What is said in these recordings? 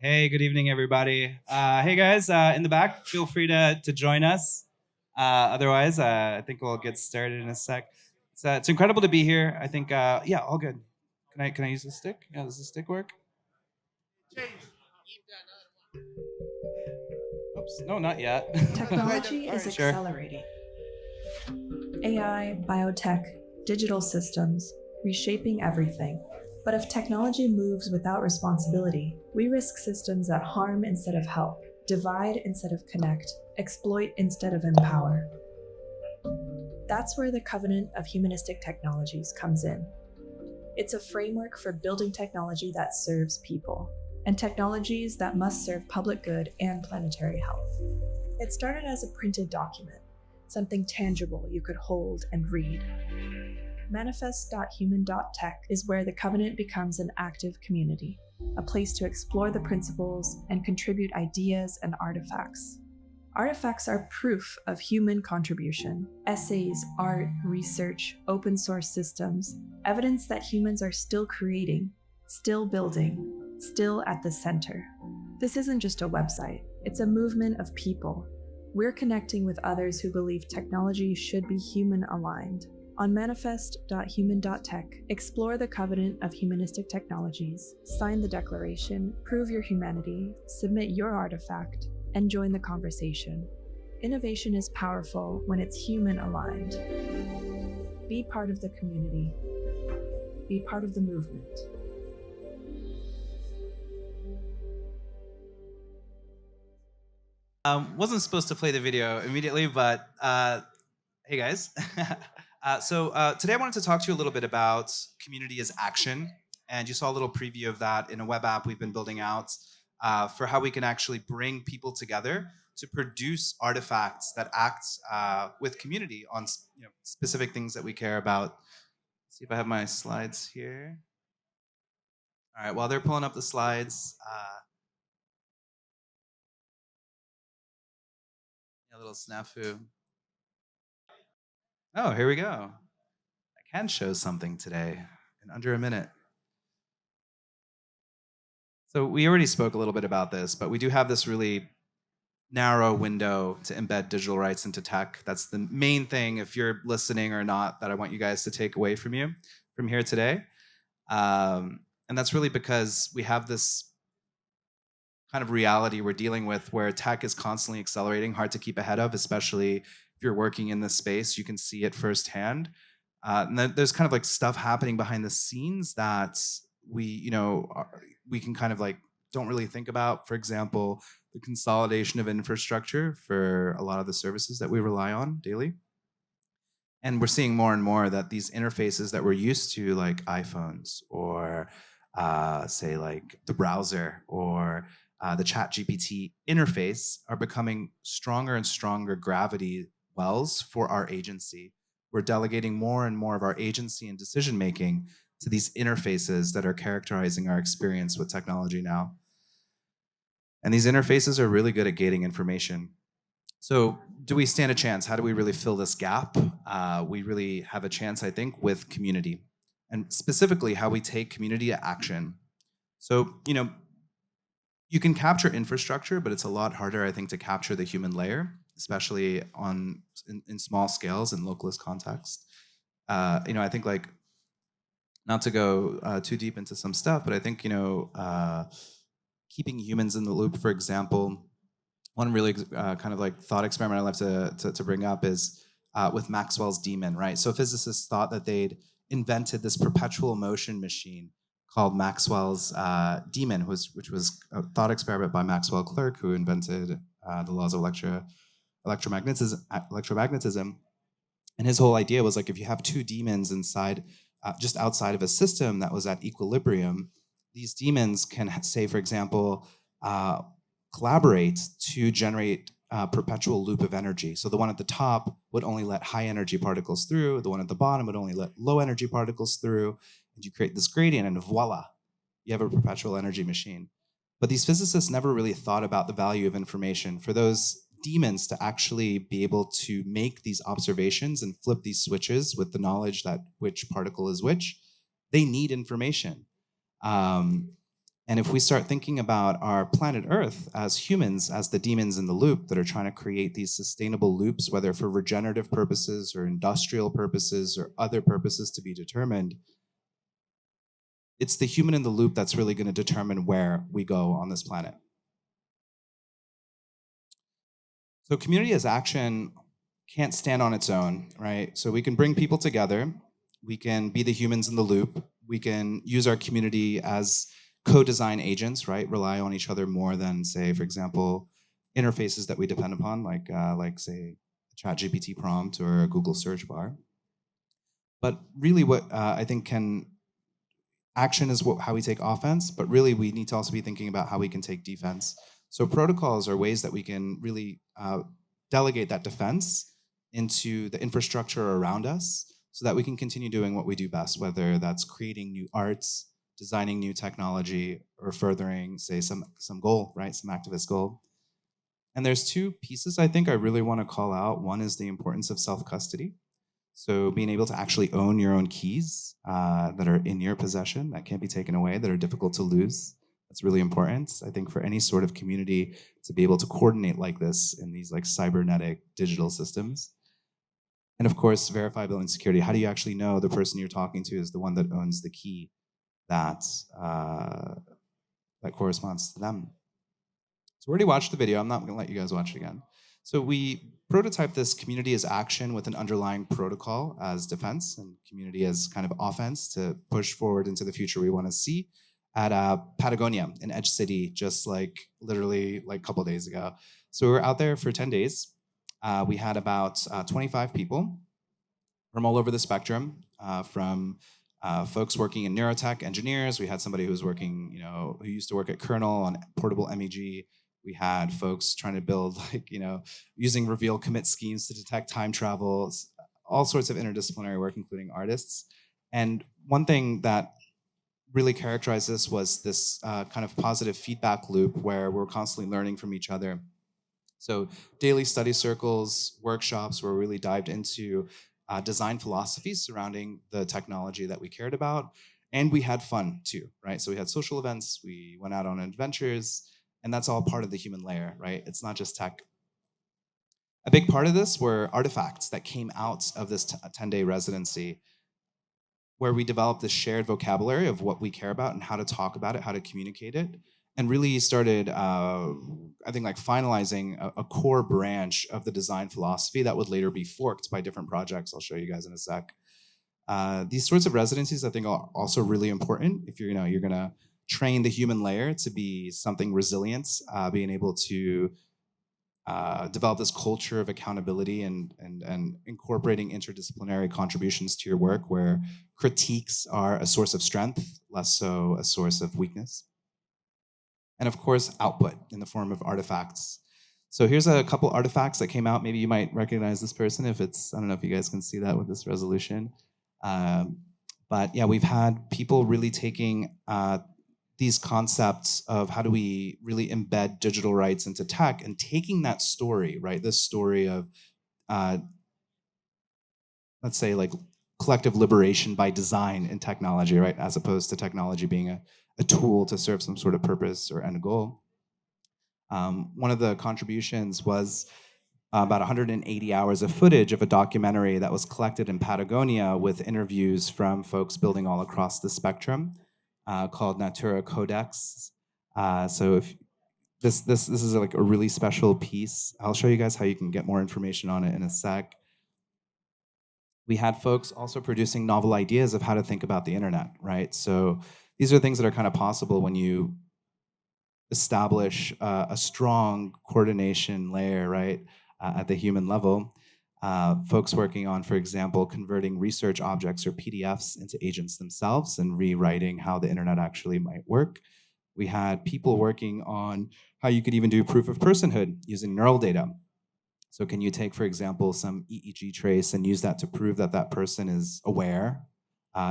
Hey, good evening, everybody. Hey, guys, in the back, feel free to join us. Otherwise, I think we'll get started in a sec. It's incredible to be here. I think, yeah, all good. Can I use the stick? Yeah, does the stick work? Oops, no, not yet. Technology is Sure. accelerating. AI, biotech, digital systems, reshaping everything. But if technology moves without responsibility, we risk systems that harm instead of help, divide instead of connect, exploit instead of empower. That's where the Covenant of Humanistic Technologies comes in. It's a framework for building technology that serves people, and technologies that must serve public good and planetary health. It started as a printed document, something tangible you could hold and read. Manifest.human.tech is where the Covenant becomes an active community, a place to explore the principles and contribute ideas and artifacts. Artifacts are proof of human contribution: essays, art, research, open source systems, evidence that humans are still creating, still building, still at the center. This isn't just a website, it's a movement of people. We're connecting with others who believe technology should be human aligned. On manifest.human.tech, explore the Covenant of Humanistic Technologies, sign the declaration, prove your humanity, submit your artifact, and join the conversation. Innovation is powerful when it's human aligned. Be part of the community. Be part of the movement. Wasn't supposed to play the video immediately, but hey, guys. Today I wanted to talk to you a little bit about community as action. And you saw a little preview of that in a web app we've been building out for how we can actually bring people together to produce artifacts that act with community on specific things that we care about. Let's see if I have my slides here. All right, while they're pulling up the slides, a little snafu. Oh, here we go. I can show something today in under a minute. So we already spoke a little bit about this, but we do have this really narrow window to embed digital rights into tech. That's the main thing, if you're listening or not, that I want you guys to take away from here today. And that's really because we have this kind of reality we're dealing with where tech is constantly accelerating, hard to keep ahead of, especially if you're working in this space. You can see it firsthand. And then there's kind of like stuff happening behind the scenes that we can kind of like don't really think about. For example, the consolidation of infrastructure for a lot of the services that we rely on daily. And we're seeing more and more that these interfaces that we're used to, like iPhones or say like the browser or the chat GPT interface, are becoming stronger and stronger gravity wells for our agency. We're delegating more and more of our agency and decision making to these interfaces that are characterizing our experience with technology now. And these interfaces are really good at gating information. So do we stand a chance? How do we really fill this gap? We really have a chance, I think, with community, and specifically how we take community to action. So, you can capture infrastructure, but it's a lot harder, I think, to capture the human layer, especially in small scales and localist context. I think, like, not to go too deep into some stuff, but I think keeping humans in the loop, for example. One really kind of like thought experiment I love to bring up is with Maxwell's demon, right? So physicists thought that they'd invented this perpetual motion machine called Maxwell's demon, which was a thought experiment by Maxwell Clerk, who invented the laws of electromagnetism. And his whole idea was like, if you have two demons inside, just outside of a system that was at equilibrium, these demons can, say, for example, collaborate to generate a perpetual loop of energy. So the one at the top would only let high energy particles through, the one at the bottom would only let low energy particles through, and you create this gradient, and voila, you have a perpetual energy machine. But these physicists never really thought about the value of information. For those demons to actually be able to make these observations and flip these switches with the knowledge that which particle is which, they need information. And if we start thinking about our planet Earth as humans, as the demons in the loop that are trying to create these sustainable loops, whether for regenerative purposes or industrial purposes or other purposes to be determined, it's the human in the loop that's really going to determine where we go on this planet. So community as action can't stand on its own, right? So we can bring people together. We can be the humans in the loop. We can use our community as co-design agents, right? Rely on each other more than, say, for example, interfaces that we depend upon, like say, a ChatGPT prompt or a Google search bar. But really what I think action is how we take offense, but really we need to also be thinking about how we can take defense. So protocols are ways that we can really delegate that defense into the infrastructure around us so that we can continue doing what we do best, whether that's creating new arts, designing new technology, or furthering, say, some goal, right? Some activist goal. And there's two pieces I think I really want to call out. One is the importance of self-custody. So being able to actually own your own keys that are in your possession, that can't be taken away, that are difficult to lose. That's really important, I think, for any sort of community to be able to coordinate like this in these like cybernetic digital systems. And of course, verifiability and security. How do you actually know the person you're talking to is the one that owns the key that corresponds to them? So we already watched the video. I'm not going to let you guys watch it again. So we prototyped this community as action with an underlying protocol as defense and community as kind of offense to push forward into the future we want to see at Patagonia in Edge City, just like literally like a couple of days ago. So we were out there for 10 days. We had about 25 people from all over the spectrum, from folks working in neurotech, engineers. We had somebody who was working, who used to work at Kernel on portable MEG. We had folks trying to build, using reveal commit schemes to detect time travel, all sorts of interdisciplinary work, including artists. And one thing that really characterized this was this kind of positive feedback loop where we're constantly learning from each other. So daily study circles, workshops where we really dived into design philosophies surrounding the technology that we cared about. And we had fun too, right? So we had social events, we went out on adventures, and that's all part of the human layer, right? It's not just tech. A big part of this were artifacts that came out of this 10-day residency, where we developed this shared vocabulary of what we care about and how to talk about it, how to communicate it, and really started, I think, like finalizing a core branch of the design philosophy that would later be forked by different projects. I'll show you guys in a sec. These sorts of residencies, I think, are also really important if you're gonna train the human layer to be something resilient, being able to develop this culture of accountability and incorporating interdisciplinary contributions to your work where critiques are a source of strength, less so a source of weakness. And of course, output in the form of artifacts. So here's a couple artifacts that came out. Maybe you might recognize this person if it's, I don't know if you guys can see that with this resolution. But yeah, we've had people really taking these concepts of how do we really embed digital rights into tech and taking that story, right? This story of, let's say, like collective liberation by design in technology, right? As opposed to technology being a tool to serve some sort of purpose or end goal. One of the contributions was about 180 hours of footage of a documentary that was collected in Patagonia with interviews from folks building all across the spectrum, called Natura Codex. So if this is like a really special piece. I'll show you guys how you can get more information on it in a sec. We had folks also producing novel ideas of how to think about the internet, right? So these are things that are kind of possible when you establish a strong coordination layer, right, at the human level. Folks working on, for example, converting research objects or PDFs into agents themselves and rewriting how the internet actually might work. We had people working on how you could even do proof of personhood using neural data. So can you take, for example, some EEG trace and use that to prove that that person is aware,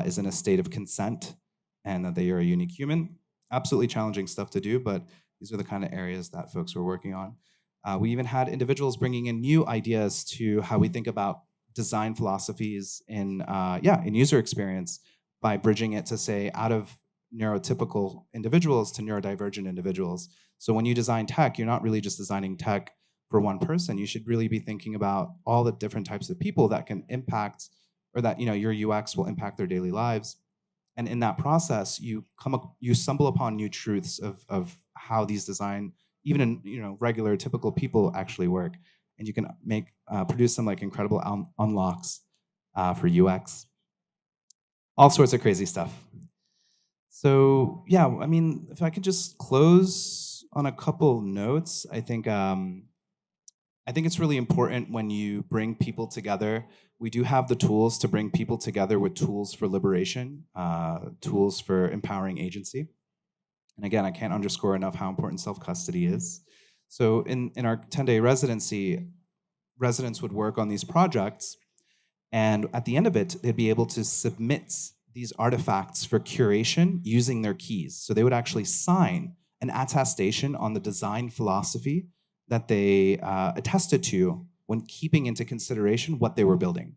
is in a state of consent, and that they are a unique human? Absolutely challenging stuff to do, but these are the kind of areas that folks were working on. We even had individuals bringing in new ideas to how we think about design philosophies in user experience by bridging it to, say, out of neurotypical individuals to neurodivergent individuals. So when you design tech, you're not really just designing tech for one person. You should really be thinking about all the different types of people that can impact, or that your UX will impact their daily lives. And in that process, you stumble upon new truths of how these design, even in regular typical people, actually work, and you can produce some like incredible unlocks for UX, all sorts of crazy stuff. So yeah, I mean, if I could just close on a couple notes, I think it's really important when you bring people together. We do have the tools to bring people together with tools for liberation, tools for empowering agency. And again, I can't underscore enough how important self-custody is. So in our 10-day residency, residents would work on these projects, and at the end of it, they'd be able to submit these artifacts for curation using their keys. So they would actually sign an attestation on the design philosophy that they attested to when keeping into consideration what they were building.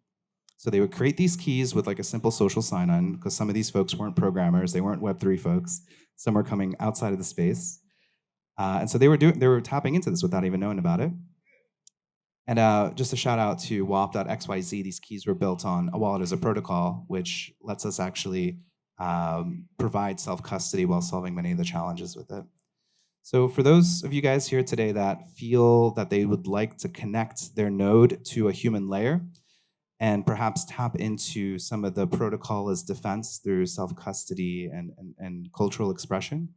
So they would create these keys with like a simple social sign-on, because some of these folks weren't programmers, they weren't Web3 folks. Some were coming outside of the space, and so they were tapping into this without even knowing about it. And just a shout out to WAP.xyz, these keys were built on a wallet as a protocol, which lets us actually provide self-custody while solving many of the challenges with it. So for those of you guys here today that feel that they would like to connect their node to a human layer and perhaps tap into some of the protocol as defense through self-custody and cultural expression,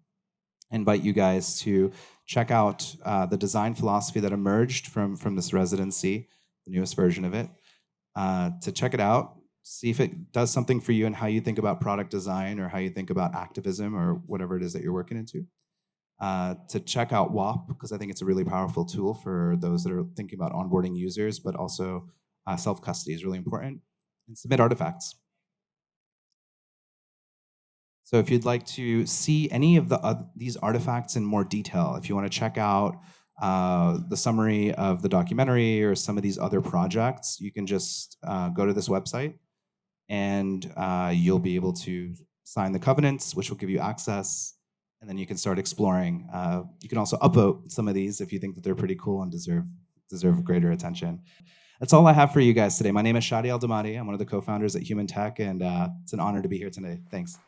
I invite you guys to check out the design philosophy that emerged from this residency, the newest version of it, to check it out, see if it does something for you and how you think about product design or how you think about activism or whatever it is that you're working into. To check out WAP, because I think it's a really powerful tool for those that are thinking about onboarding users, but also self-custody is really important, and submit artifacts. So if you'd like to see any of these artifacts in more detail, if you want to check out the summary of the documentary or some of these other projects, you can just go to this website, and you'll be able to sign the covenants, which will give you access, and then you can start exploring. You can also upvote some of these if you think that they're pretty cool and deserve greater attention. That's all I have for you guys today. My name is Shadi Al Damaty. I'm one of the co-founders at Human Tech, and it's an honor to be here today. Thanks.